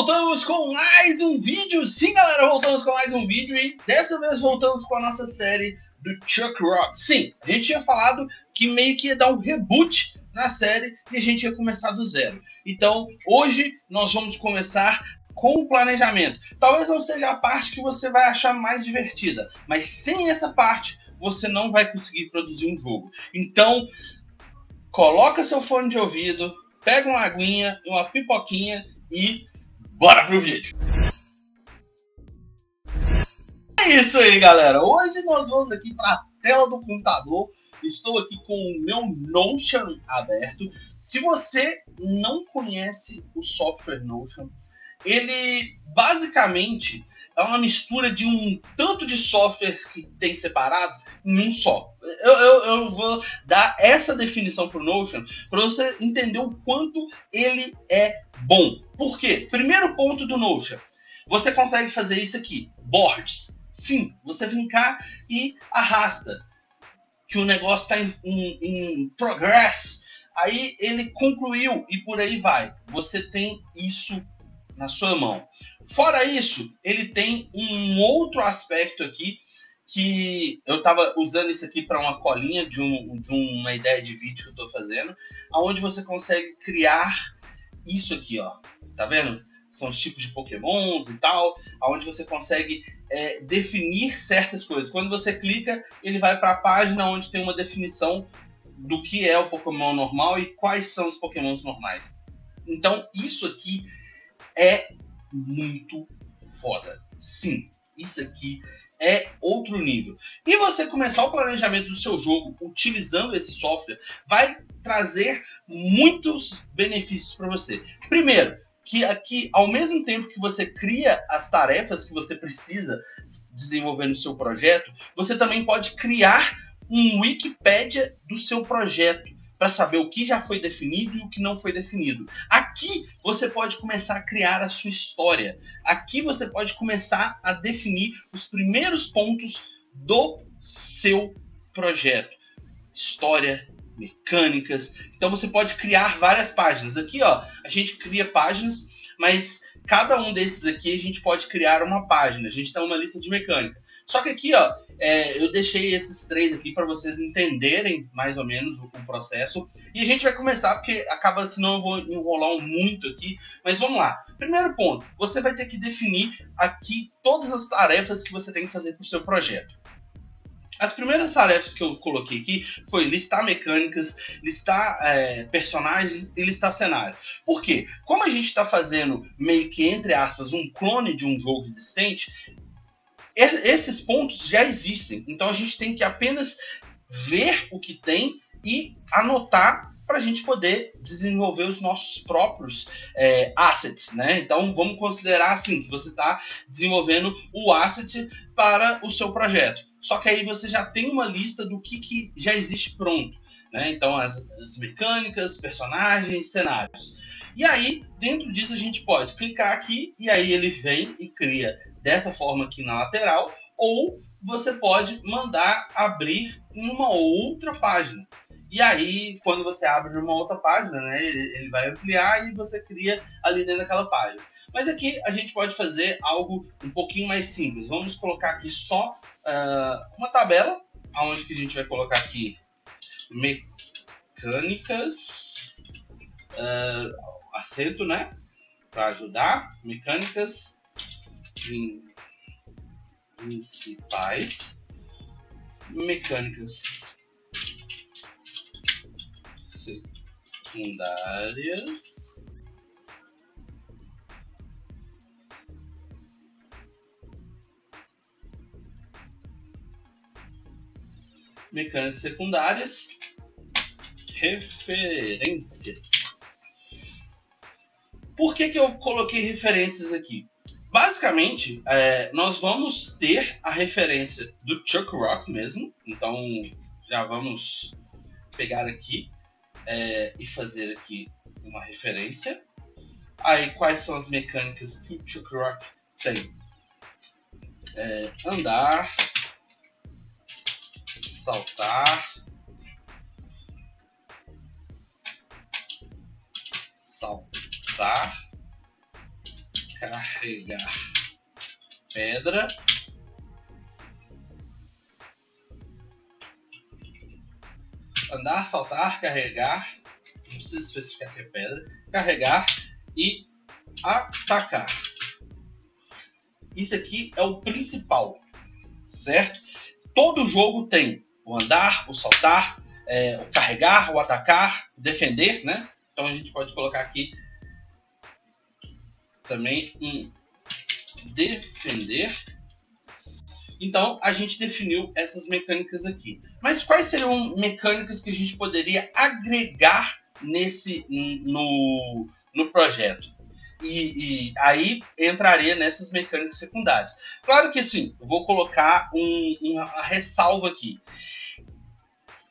voltamos com mais um vídeo. Sim, galera, voltamos com mais um vídeo e dessa vez voltamos com a nossa série do Chuck Rock. Sim, a gente tinha falado que meio que ia dar um reboot na série e a gente ia começar do zero. Então, hoje nós vamos começar com o planejamento. Talvez não seja a parte que você vai achar mais divertida, mas sem essa parte você não vai conseguir produzir um jogo. Então, coloca seu fone de ouvido, pega uma aguinha, uma pipoquinha e bora pro vídeo. É isso aí, galera. Hoje nós vamos aqui para a tela do computador. Estou aqui com o meu Notion aberto. Se você não conhece o software Notion, ele basicamente é uma mistura de um tanto de softwares que tem separado em um só. Eu vou dar essa definição para o Notion para você entender o quanto ele é bom. Por quê? Primeiro ponto do Notion. Você consegue fazer isso aqui. Boards. Sim, você vem cá e arrasta. Que o negócio está em progress. Aí ele concluiu e por aí vai. Você tem isso na sua mão. Fora isso, ele tem um outro aspecto aqui que eu estava usando isso aqui para uma colinha de uma ideia de vídeo que eu estou fazendo, aonde você consegue criar isso aqui, ó. Tá vendo? São os tipos de pokémons e tal, aonde você consegue definir certas coisas. Quando você clica, ele vai para a página onde tem uma definição do que é o Pokémon normal e quais são os Pokémons normais. Então, isso aqui é muito foda. Sim, isso aqui é outro nível. E você começar o planejamento do seu jogo utilizando esse software vai trazer muitos benefícios para você. Primeiro, que aqui, ao mesmo tempo que você cria as tarefas que você precisa desenvolver no seu projeto, você também pode criar um Wikipédia do seu projeto para saber o que já foi definido e o que não foi definido. Aqui você pode começar a criar a sua história. Aqui você pode começar a definir os primeiros pontos do seu projeto. História, mecânicas. Então você pode criar várias páginas. Aqui, ó, a gente cria páginas, mas cada um desses aqui a gente pode criar uma página. A gente tem uma lista de mecânica. Só que aqui, ó, eu deixei esses três aqui para vocês entenderem mais ou menos o processo. E a gente vai começar, porque acaba, senão eu vou enrolar muito aqui. Mas vamos lá. Primeiro ponto, você vai ter que definir aqui todas as tarefas que você tem que fazer para o seu projeto. As primeiras tarefas que eu coloquei aqui foi listar mecânicas, listar personagens e listar cenário. Por quê? Como a gente está fazendo meio que, entre aspas, um clone de um jogo existente, esses pontos já existem. Então a gente tem que apenas ver o que tem e anotar para a gente poder desenvolver os nossos próprios assets, né? Então vamos considerar assim, que você está desenvolvendo o asset para o seu projeto. Só que aí você já tem uma lista do que já existe pronto, né? Então as mecânicas, personagens, cenários. E aí, dentro disso a gente pode clicar aqui e aí ele vem e cria dessa forma aqui na lateral, ou você pode mandar abrir em uma outra página. E aí, quando você abre uma outra página, né, ele vai ampliar e você cria ali dentro daquela página. Mas aqui a gente pode fazer algo um pouquinho mais simples. Vamos colocar aqui só uma tabela, onde que a gente vai colocar aqui mecânicas, acento, né, para ajudar, mecânicas principais, mecânicas secundárias, mecânicas secundárias, referências. Por que eu coloquei referências aqui? Basicamente, nós vamos ter a referência do Chuck Rock mesmo. Então, já vamos pegar aqui e fazer aqui uma referência. Aí, quais são as mecânicas que o Chuck Rock tem? Andar, saltar, carregar pedra, andar, saltar, carregar, não precisa especificar que é pedra, carregar e atacar. Isso aqui é o principal, certo? Todo jogo tem o andar, o saltar, o carregar, o atacar, o defender, né? Então a gente pode colocar aqui também um defender. Então a gente definiu essas mecânicas aqui. Mas quais seriam mecânicas que a gente poderia agregar no projeto? E aí entraria nessas mecânicas secundárias. Claro que assim, eu vou colocar uma ressalva aqui.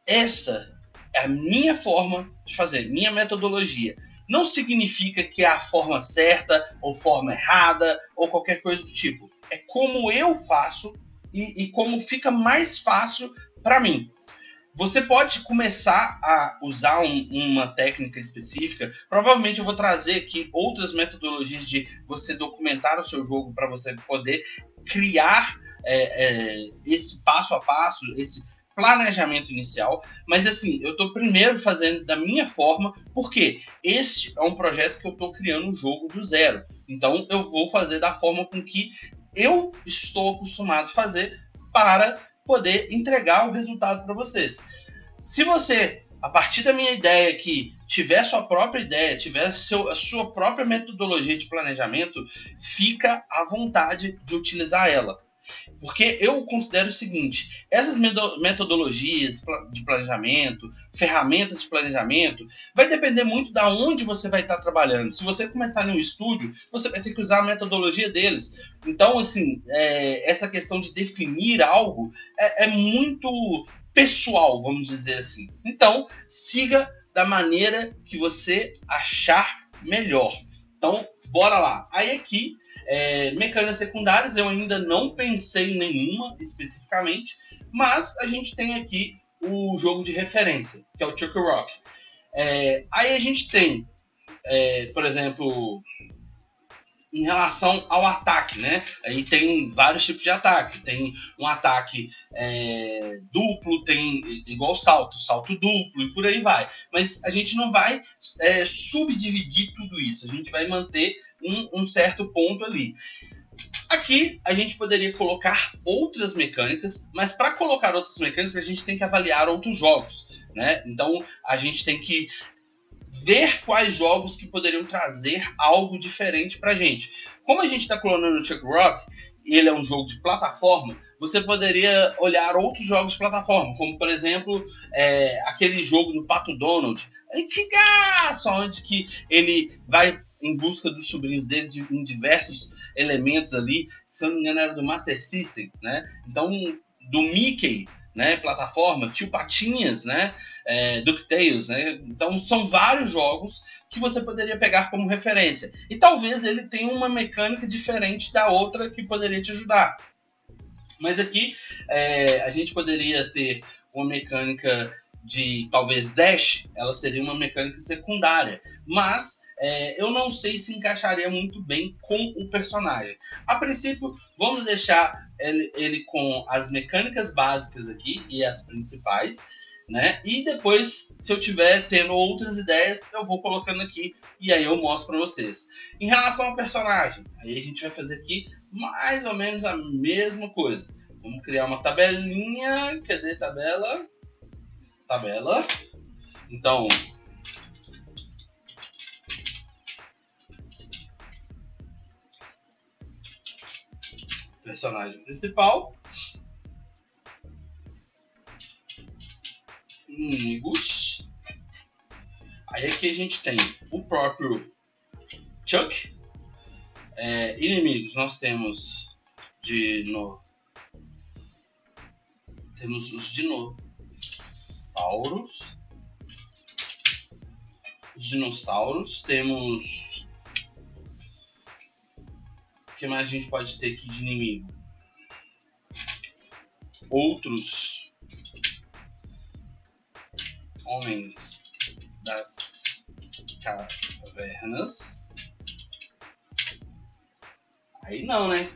Essa é a minha forma de fazer, minha metodologia. Não significa que é a forma certa ou forma errada ou qualquer coisa do tipo. É como eu faço e como fica mais fácil para mim. Você pode começar a usar uma técnica específica. Provavelmente eu vou trazer aqui outras metodologias de você documentar o seu jogo para você poder criar esse passo a passo, esse planejamento inicial. Mas assim, eu estou primeiro fazendo da minha forma, porque esse é um projeto que eu estou criando um jogo do zero. Então eu vou fazer da forma com que eu estou acostumado a fazer para poder entregar o resultado para vocês. Se você, a partir da minha ideia aqui, tiver sua própria ideia, tiver a sua própria metodologia de planejamento, fica à vontade de utilizar ela. Porque eu considero o seguinte, essas metodologias de planejamento, ferramentas de planejamento, vai depender muito de onde você vai estar trabalhando. Se você começar em um estúdio, você vai ter que usar a metodologia deles. Então, assim, essa questão de definir algo é muito pessoal, vamos dizer assim. Então, siga da maneira que você achar melhor. Então, bora lá. Aí aqui, mecânicas secundárias, eu ainda não pensei em nenhuma especificamente, mas a gente tem aqui o jogo de referência, que é o Chuck Rock. Aí a gente tem, por exemplo, em relação ao ataque, né? Aí tem vários tipos de ataque. Tem um ataque duplo, tem igual salto duplo e por aí vai. Mas a gente não vai subdividir tudo isso. A gente vai manter um certo ponto ali. Aqui a gente poderia colocar outras mecânicas, mas para colocar outras mecânicas a gente tem que avaliar outros jogos, né? Então a gente tem que ver quais jogos que poderiam trazer algo diferente pra gente. Como a gente está clonando o Chuck Rock, ele é um jogo de plataforma, você poderia olhar outros jogos de plataforma, como por exemplo, aquele jogo do Pato Donald, antigaço, onde que ele vai em busca dos sobrinhos dele em diversos elementos ali, se eu não me engano era do Master System, né? Então, do Mickey, né, plataforma, Tio Patinhas, né, DuckTales, né, então são vários jogos que você poderia pegar como referência, e talvez ele tenha uma mecânica diferente da outra que poderia te ajudar, mas aqui a gente poderia ter uma mecânica de talvez dash, ela seria uma mecânica secundária, mas eu não sei se encaixaria muito bem com o personagem. A princípio, vamos deixar ele com as mecânicas básicas aqui e as principais, né? E depois, se eu tiver tendo outras ideias, eu vou colocando aqui e aí eu mostro para vocês. Em relação ao personagem, aí a gente vai fazer aqui mais ou menos a mesma coisa. Vamos criar uma tabelinha. Cadê tabela? Tabela. Então, personagem principal, inimigos. Aí aqui a gente tem o próprio Chuck. Inimigos, nós temos temos os dinossauros. Temos. O que mais a gente pode ter aqui de inimigo? Outros homens das cavernas. Aí não, né?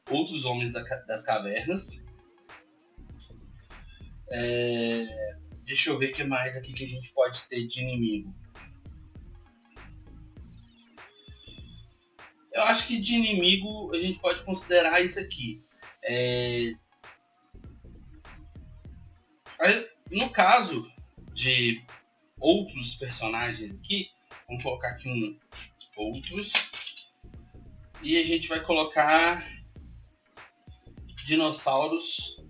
Outros homens das cavernas. Deixa eu ver o que mais aqui que a gente pode ter de inimigo. Eu acho que de inimigo a gente pode considerar isso aqui. No caso de outros personagens aqui, vamos colocar aqui outros. E a gente vai colocar dinossauros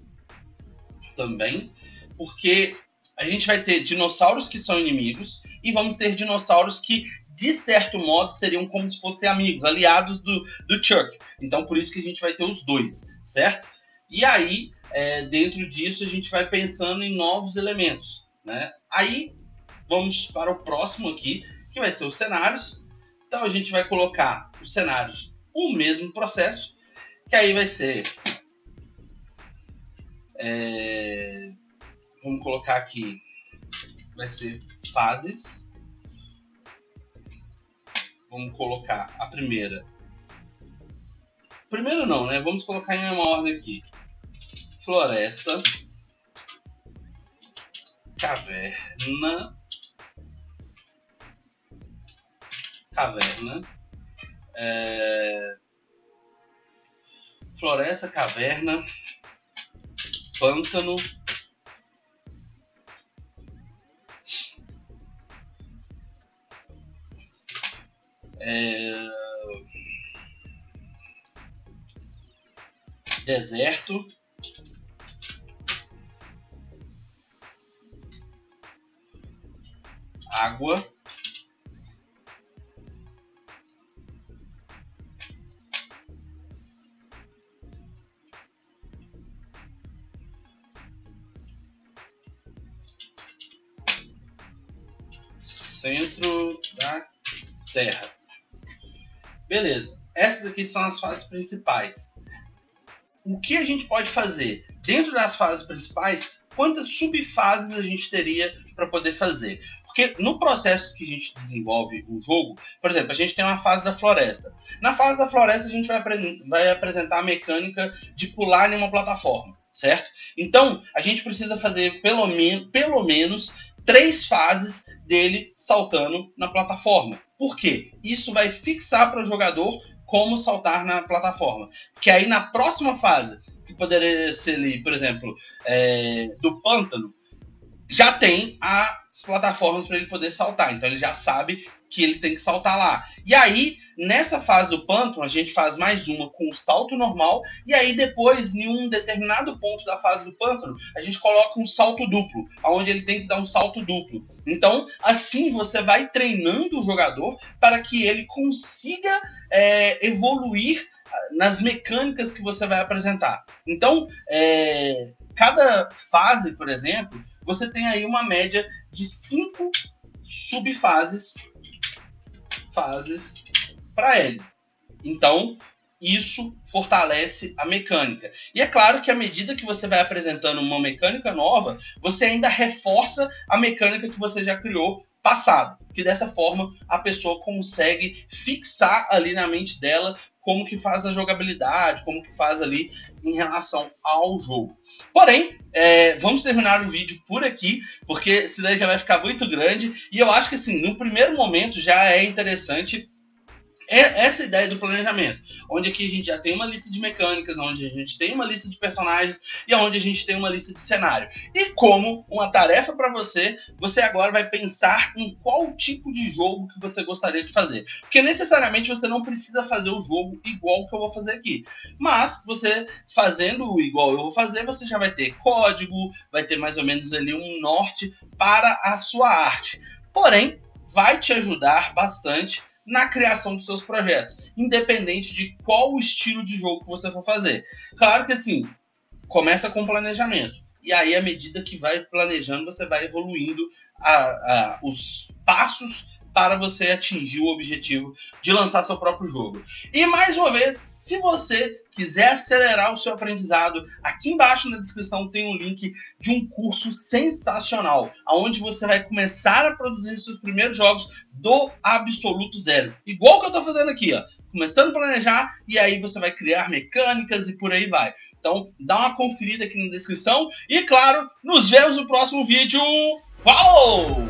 também, porque a gente vai ter dinossauros que são inimigos e vamos ter dinossauros que, de certo modo, seriam como se fossem amigos, aliados do Chuck. Então, por isso que a gente vai ter os dois, certo? E aí, dentro disso, a gente vai pensando em novos elementos, né? Aí, vamos para o próximo aqui, que vai ser os cenários. Então, a gente vai colocar os cenários o mesmo processo, que aí vai ser... vamos colocar aqui, vai ser fases. Vamos colocar a primeira. Primeiro não, né? Vamos colocar em uma ordem aqui. Floresta. Caverna. Floresta, caverna. Pântano. Deserto. Água. Centro da Terra. Beleza. Essas aqui são as fases principais. O que a gente pode fazer? Dentro das fases principais, quantas subfases a gente teria para poder fazer? Porque no processo que a gente desenvolve o jogo, por exemplo, a gente tem uma fase da floresta. Na fase da floresta, a gente vai apresentar a mecânica de pular em uma plataforma, certo? Então, a gente precisa fazer pelo menos 3 fases dele saltando na plataforma. Por quê? Isso vai fixar para o jogador como saltar na plataforma. Que aí na próxima fase, que poderia ser ali, por exemplo, do pântano, já tem as plataformas para ele poder saltar. Então ele já sabe que ele tem que saltar lá. E aí, nessa fase do pântano, a gente faz mais uma com o salto normal. E aí depois, em um determinado ponto da fase do pântano, a gente coloca um salto duplo, onde ele tem que dar um salto duplo. Então, assim você vai treinando o jogador para que ele consiga evoluir nas mecânicas que você vai apresentar. Então, cada fase, por exemplo, você tem aí uma média de 5 subfases para ele. Então, isso fortalece a mecânica. E é claro que à medida que você vai apresentando uma mecânica nova, você ainda reforça a mecânica que você já criou passado. Que dessa forma a pessoa consegue fixar ali na mente dela como que faz a jogabilidade, como que faz ali em relação ao jogo. Porém, vamos terminar o vídeo por aqui, porque senão já vai ficar muito grande. E eu acho que assim, no primeiro momento já é interessante essa ideia do planejamento, onde aqui a gente já tem uma lista de mecânicas, onde a gente tem uma lista de personagens e onde a gente tem uma lista de cenário. E como uma tarefa para você, você agora vai pensar em qual tipo de jogo que você gostaria de fazer. Porque necessariamente você não precisa fazer o jogo igual que eu vou fazer aqui. Mas você fazendo igual eu vou fazer, você já vai ter código, vai ter mais ou menos ali um norte para a sua arte. Porém, vai te ajudar bastante na criação dos seus projetos, independente de qual o estilo de jogo que você for fazer. Claro que assim, começa com planejamento, e aí à medida que vai planejando, você vai evoluindo os passos para você atingir o objetivo de lançar seu próprio jogo. E mais uma vez, se você quiser acelerar o seu aprendizado, aqui embaixo na descrição tem um link de um curso sensacional, onde você vai começar a produzir seus primeiros jogos do absoluto zero. Igual que eu estou fazendo aqui, ó. Começando a planejar e aí você vai criar mecânicas e por aí vai. Então dá uma conferida aqui na descrição e claro, nos vemos no próximo vídeo. Falou!